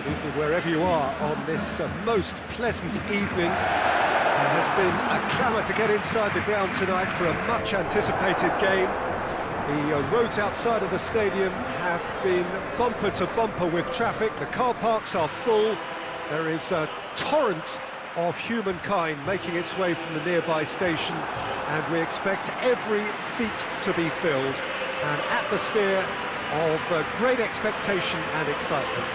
Good evening wherever you are on this most pleasant evening. There has been a clamour to get inside the ground tonight for a much-anticipated game. The roads outside of the stadium have been bumper to bumper with traffic. The car parks are full. There is a torrent of humankind making its way from the nearby station, and we expect every seat to be filled. An atmosphere of great expectation and excitement.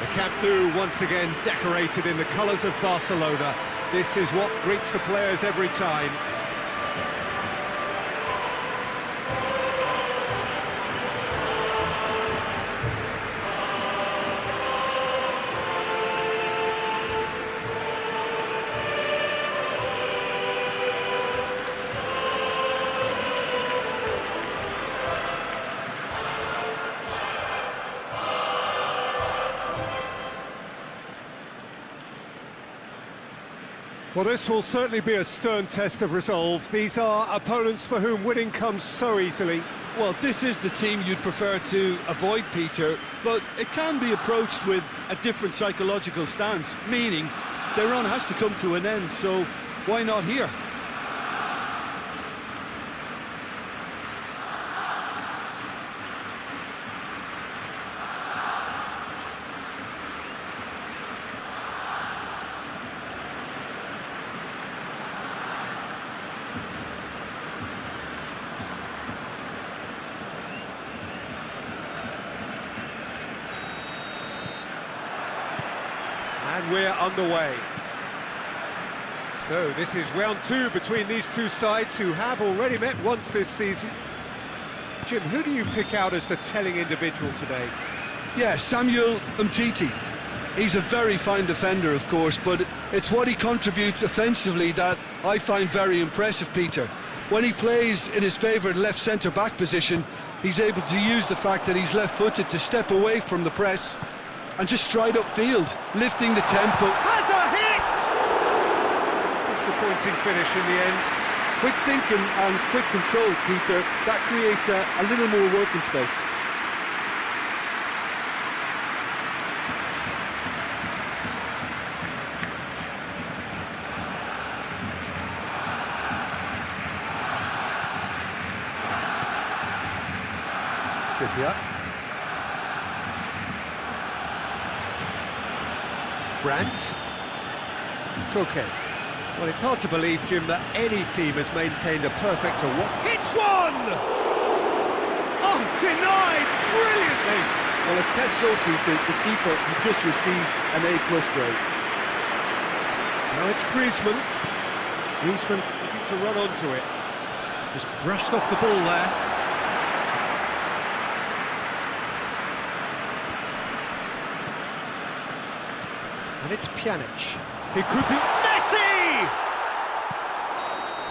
The Camp Nou once again decorated in the colours of Barcelona. This is what greets the players every time. Well, this will certainly be a stern test of resolve. These are opponents for whom winning comes so easily. Well, this is the team you'd prefer to avoid, Peter, but it can be approached with a different psychological stance, meaning their run has to come to an end, so why not here? And we're underway. So this is round two between these two sides who have already met once this season. Jim, who do you pick out as the telling individual today? Yeah, Samuel Umtiti. He's a very fine defender, of course, but it's what he contributes offensively that I find very impressive, Peter. When he plays in his favourite left centre-back position, he's able to use the fact that he's left-footed to step away from the press and just stride upfield, lifting the tempo. Has a hit! Disappointing finish in the end. Quick thinking and quick control, Peter. That creates a little more working space. Trippier. Brandt. Koke. Well, it's hard to believe, Jim, that any team has maintained a perfect or what? Hits one! Oh, denied brilliantly! Well, as tests go, Peter, the keeper has just received an A+ grade. Now it's Griezmann. Griezmann looking to run onto it. Just brushed off the ball there. And it's Pjanic. He could be Messi!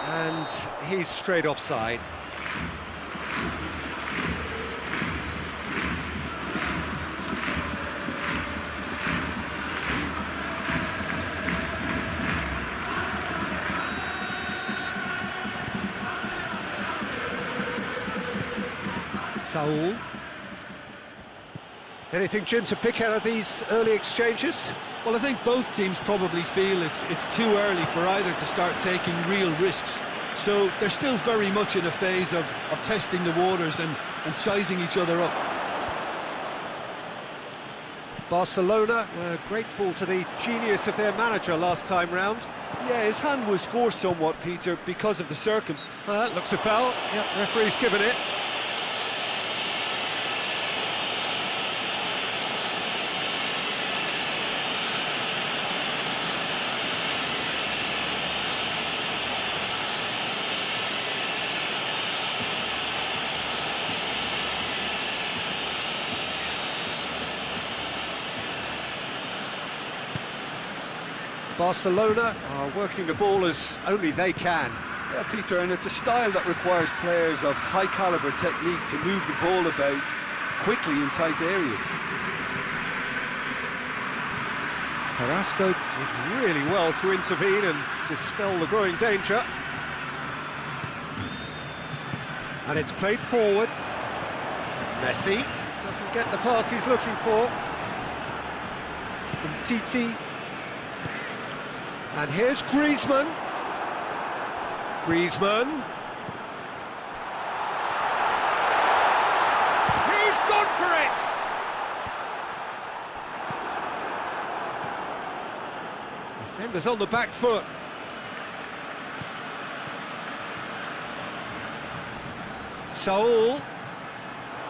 And he's straight offside. Saul. Anything, Jim, to pick out of these early exchanges? Well, I think both teams probably feel it's too early for either to start taking real risks. So they're still very much in a phase of testing the waters and sizing each other up. Barcelona were grateful to the genius of their manager last time round. Yeah, his hand was forced somewhat, Peter, because of the circumstances. Looks a foul. Yep, referee's given it. Barcelona are working the ball as only they can. Yeah, Peter, and it's a style that requires players of high-caliber technique to move the ball about quickly in tight areas. Carrasco did really well to intervene and dispel the growing danger. And it's played forward. Messi doesn't get the pass he's looking for. Titi. And here's Griezmann. Griezmann. He's gone for it! Defenders on the back foot. Saul.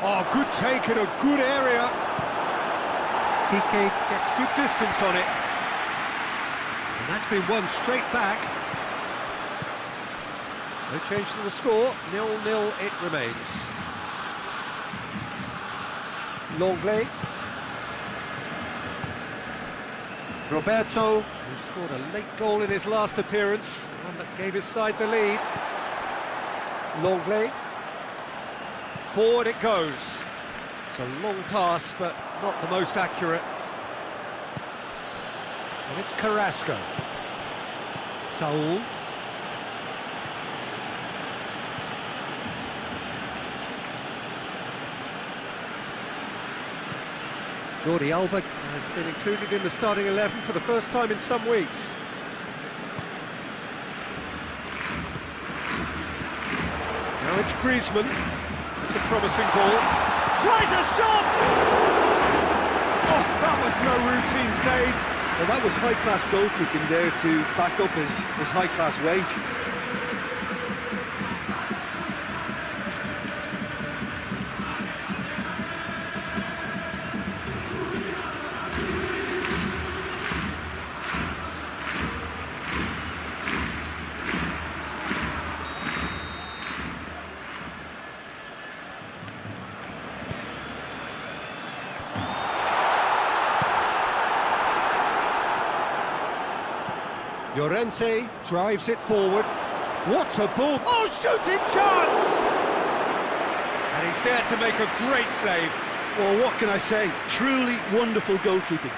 Oh, good take in a good area. Piqué gets good distance on it. And that's been won straight back. No change to the score, 0-0 it remains. Longley. Roberto, who scored a late goal in his last appearance, one that gave his side the lead. Longley. Forward it goes. It's a long pass, but not the most accurate. And it's Carrasco. Saul. Jordi Alba has been included in the starting 11 for the first time in some weeks. Now it's Griezmann. It's a promising ball. Tries a shot! Oh, that was no routine save. Well, that was high-class goalkeeping there to back up his high-class wage. Llorente drives it forward. What a ball! Oh, shooting chance! And he's there to make a great save. Well, what can I say? Truly wonderful goalkeeping.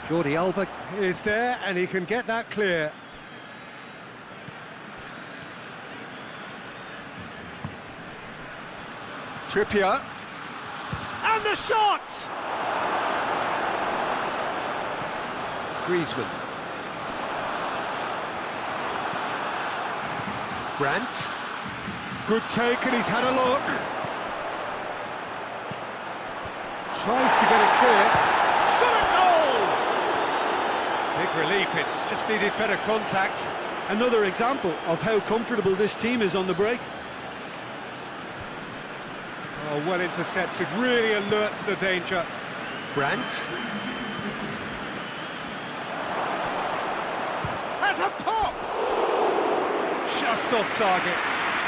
Jordi Alba is there, and he can get that clear. Trippier. And the shot! Griezmann. Brandt. Good take, and he's had a look. Tries to get it clear. Shot at goal! Big relief, it just needed better contact. Another example of how comfortable this team is on the break. Oh, well intercepted, really alert to the danger. Brandt. Has a pop! Just off target.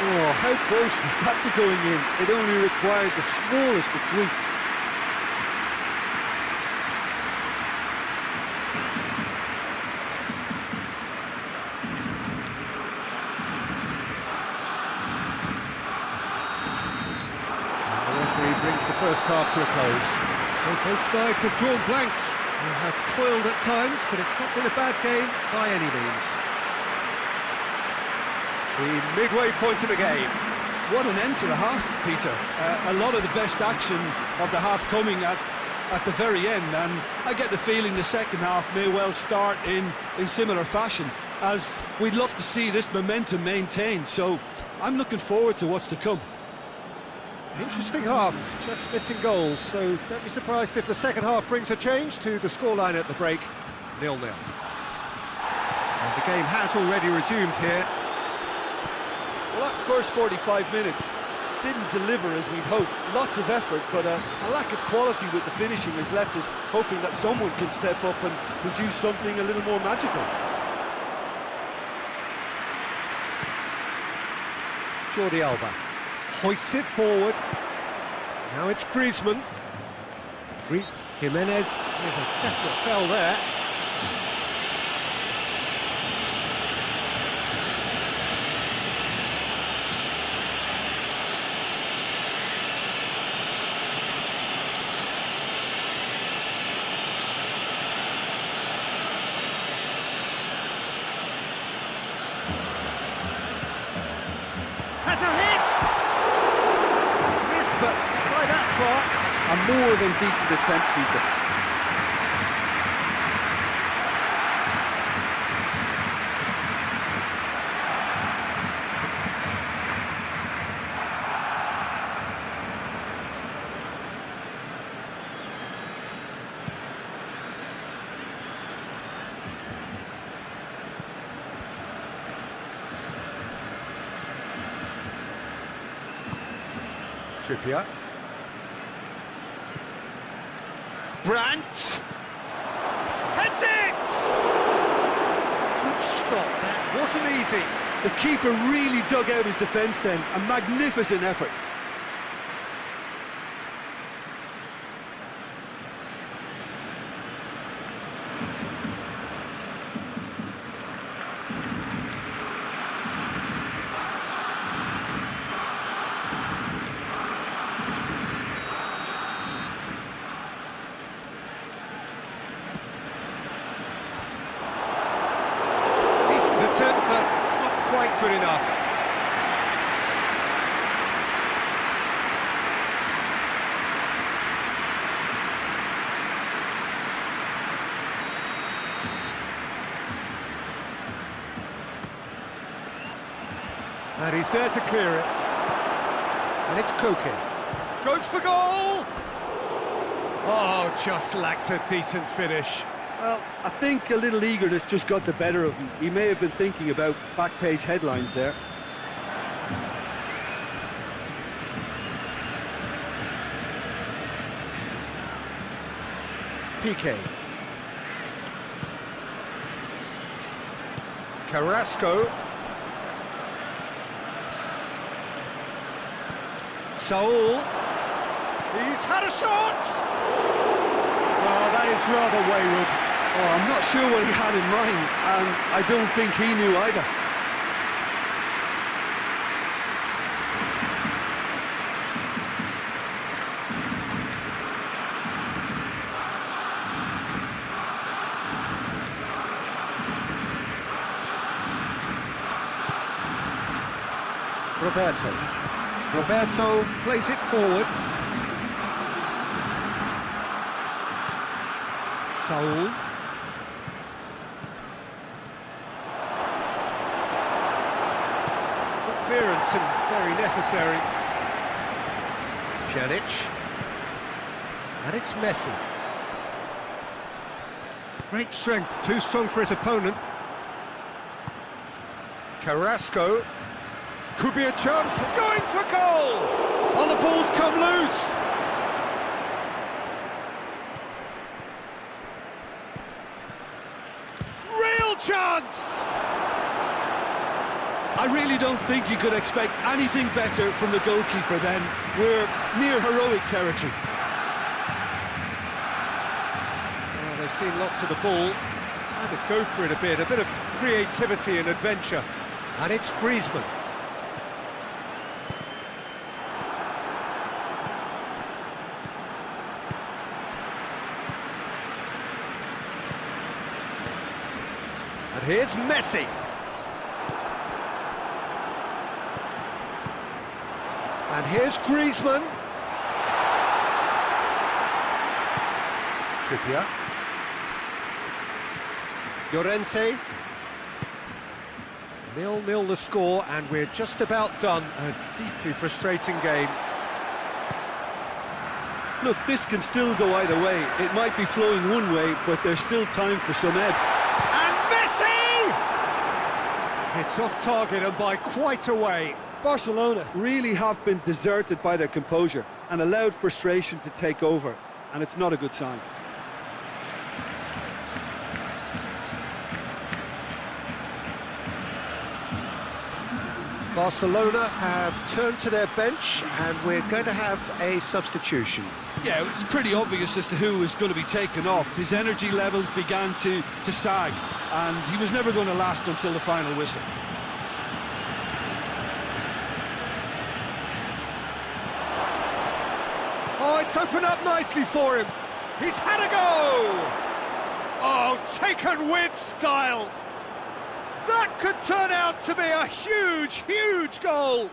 Oh, how close was that to going in? It only required the smallest of tweaks. Brings the first half to a close. Well, both sides have drawn blanks. They have toiled at times, but it's not been a bad game by any means. The midway point of the game. What an end to the half, Peter. A lot of the best action of the half coming at the very end, and I get the feeling the second half may well start in similar fashion, as we'd love to see this momentum maintained, so I'm looking forward to what's to come. Interesting half, just missing goals, so don't be surprised if the second half brings a change to the scoreline at the break, 0-0. And the game has already resumed here. Well, that first 45 minutes didn't deliver as we'd hoped. Lots of effort, but a lack of quality with the finishing has left us hoping that someone can step up and produce something a little more magical. Jordi Alba hoists it forward. Now it's Griezmann. Jimenez, there's a definite foul there. far. A more than decent attempt, Peter. Trippier. Brandt. Heads it! Good stop, that wasn't easy. The keeper really dug out his defence then. A magnificent effort. Attempt, but not quite good enough. And he's there to clear it. And it's Koke. Goes for goal! Oh, just lacked a decent finish. Well, I think a little eagerness just got the better of him. He may have been thinking about back-page headlines there. PK. Carrasco. Saul. He's had a shot! Well, that is rather wayward. Oh, I'm not sure what he had in mind, and I don't think he knew either. Roberto plays it forward. Saul. Good clearance and very necessary. Pjanic. And it's Messi. Great strength, too strong for his opponent. Carrasco. Could be a chance, going for goal! Oh, the ball's come loose! Real chance! I really don't think you could expect anything better from the goalkeeper then. We're near heroic territory. Well, they've seen lots of the ball. Time to go for it a bit of creativity and adventure. And it's Griezmann. And here's Messi. And here's Griezmann. Trippier. Llorente. 0-0 the score, and we're just about done. A deeply frustrating game. Look, this can still go either way. It might be flowing one way, but there's still time for some ebb. And Messi! It's off target and by quite a way. Barcelona really have been deserted by their composure and allowed frustration to take over, and it's not a good sign. Barcelona have turned to their bench, and we're going to have a substitution. Yeah, it's pretty obvious as to who was going to be taken off. His energy levels began to sag, and he was never going to last until the final whistle. Oh, it's opened up nicely for him. He's had a go! Oh, taken with style. That could turn out to be a huge, huge goal.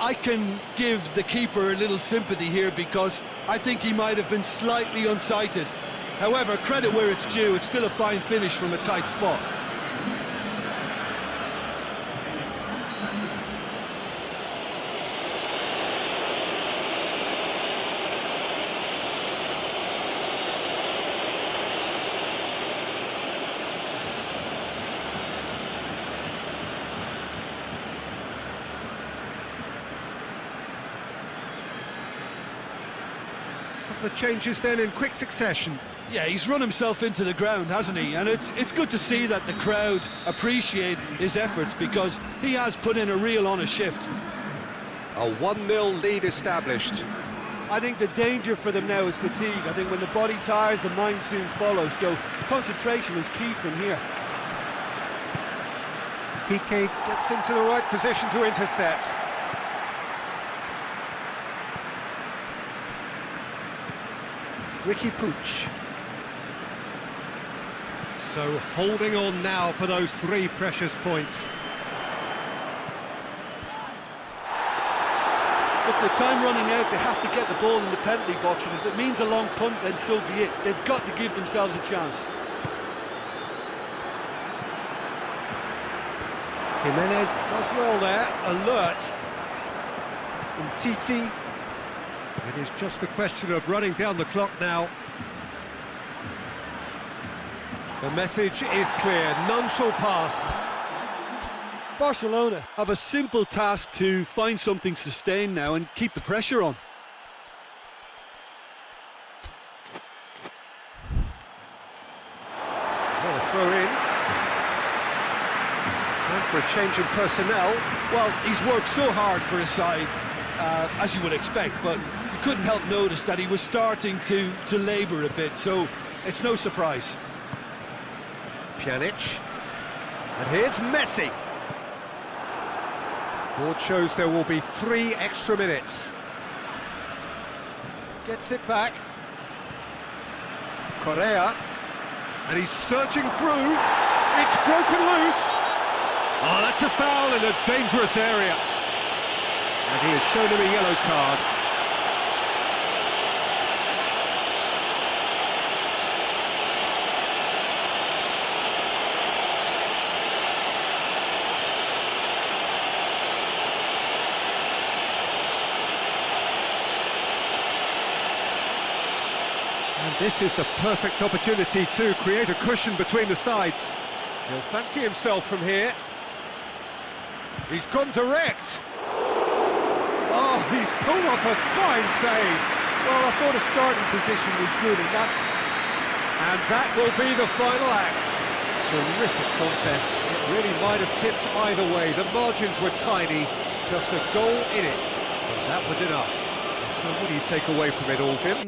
I can give the keeper a little sympathy here because I think he might have been slightly unsighted. However, credit where it's due, it's still a fine finish from a tight spot. The changes then in quick succession. Yeah, he's run himself into the ground, hasn't he? And it's good to see that the crowd appreciate his efforts because he has put in a real honest shift. A 1-0 lead established. I think the danger for them now is fatigue. I think when the body tires, the mind soon follows. So concentration is key from here. Piqué gets into the right position to intercept. Ricky Puig. So holding on now for those 3 precious points. Look, with time running out, they have to get the ball in the penalty box, and if it means a long punt, then so be it. They've got to give themselves a chance. Jimenez does well there, alert. And Titi. It is just a question of running down the clock now. The message is clear, none shall pass. Barcelona have a simple task to find something sustained now and keep the pressure on. Well, a throw in. Time for a change in personnel. Well, he's worked so hard for his side, as you would expect, but you couldn't help notice that he was starting to labour a bit, so it's no surprise. Pjanic. And here's Messi. Board shows there will be 3 extra minutes. Gets it back. Correa. And he's searching through. It's broken loose. Oh, that's a foul in a dangerous area. And he has shown him a yellow card. And this is the perfect opportunity to create a cushion between the sides. He'll fancy himself from here. He's gone direct. Oh, he's pulled off a fine save. Well, I thought his starting position was good, and that will be the final act. Terrific contest. It really might have tipped either way. The margins were tiny, just a goal in it. But that was enough. So what do you take away from it all, Jim?